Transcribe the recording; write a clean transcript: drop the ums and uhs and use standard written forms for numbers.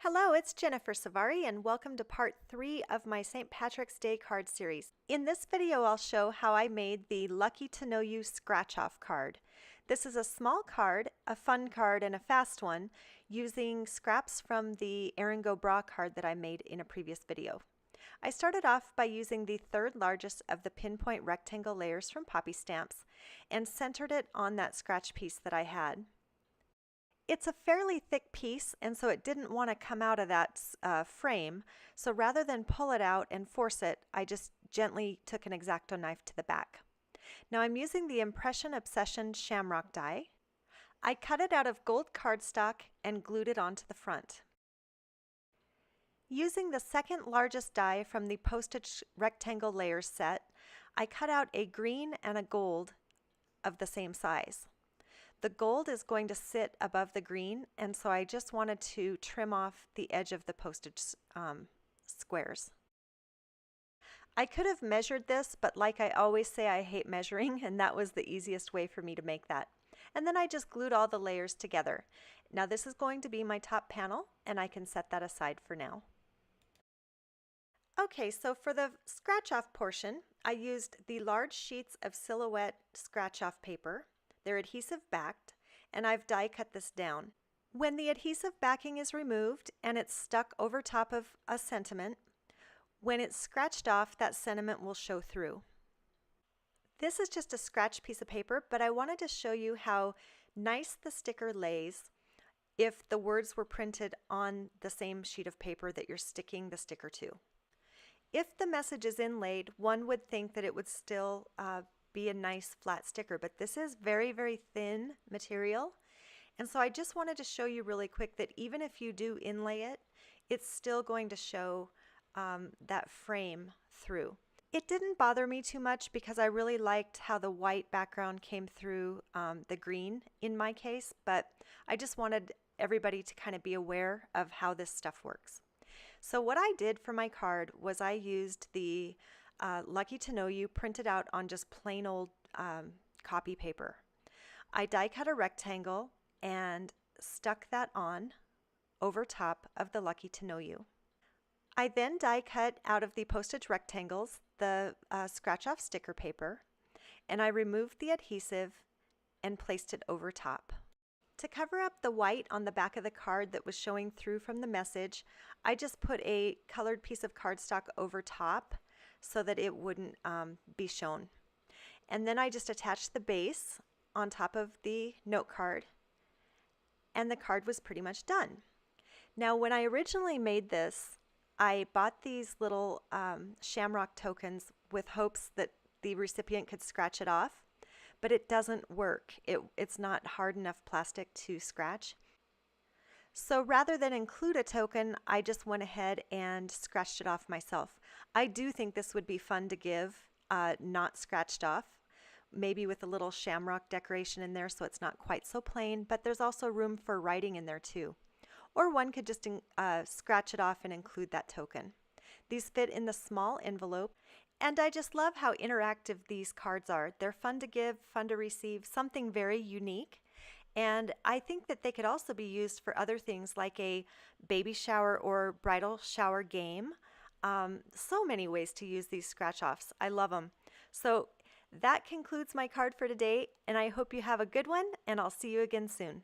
Hello, it's Jennifer Savari and welcome to part 3 of my St. Patrick's Day card series. In this video I'll show how I made the Lucky to Know You scratch-off card. This is a small card, a fun card, and a fast one using scraps from the Erin Go Bra card that I made in a previous video. I started off by using the third largest of the Pinpoint rectangle layers from Poppy Stamps and centered it on that scratch piece that I had. It's a fairly thick piece, and so it didn't want to come out of that frame, so rather than pull it out and force it, I just gently took an X-Acto knife to the back. Now I'm using the Impression Obsession Shamrock die. I cut it out of gold cardstock and glued it onto the front. Using the second largest die from the Postage rectangle layers set, I cut out a green and a gold of the same size. The gold is going to sit above the green, and so I just wanted to trim off the edge of the postage squares. I could have measured this, but like I always say, I hate measuring, and that was the easiest way for me to make that. And then I just glued all the layers together. Now this is going to be my top panel, and I can set that aside for now. Okay, so for the scratch-off portion, I used the large sheets of Silhouette scratch-off paper. They're adhesive backed, and I've die cut this down. When the adhesive backing is removed and it's stuck over top of a sentiment, when it's scratched off, that sentiment will show through. This is just a scratch piece of paper, but I wanted to show you how nice the sticker lays if the words were printed on the same sheet of paper that you're sticking the sticker to. If the message is inlaid, one would think that it would still be a nice flat sticker, but this is very, very thin material, and so I just wanted to show you really quick that even if you do inlay it, it's still going to show that frame through. It didn't bother me too much because I really liked how the white background came through the green in my case, but I just wanted everybody to kind of be aware of how this stuff works. So what I did for my card was I used the Lucky to Know You printed out on just plain old copy paper. I die cut a rectangle and stuck that on over top of the Lucky to Know You. I then die cut out of the postage rectangles the scratch off sticker paper, and I removed the adhesive and placed it over top. To cover up the white on the back of the card that was showing through from the message, I just put a colored piece of cardstock over top so that it wouldn't be shown. And then I just attached the base on top of the note card, and the card was pretty much done. Now when I originally made this, I bought these little Shamrock tokens with hopes that the recipient could scratch it off, but it doesn't work. It's not hard enough plastic to scratch. So rather than include a token, I just went ahead and scratched it off myself. I do think this would be fun to give, not scratched off, maybe with a little shamrock decoration in there so it's not quite so plain, but there's also room for writing in there too. Or one could just scratch it off and include that token. These fit in the small envelope, and I just love how interactive these cards are. They're fun to give, fun to receive, something very unique. And I think that they could also be used for other things like a baby shower or bridal shower game. So many ways to use these scratch-offs. I love them. So that concludes my card for today, and I hope you have a good one, and I'll see you again soon.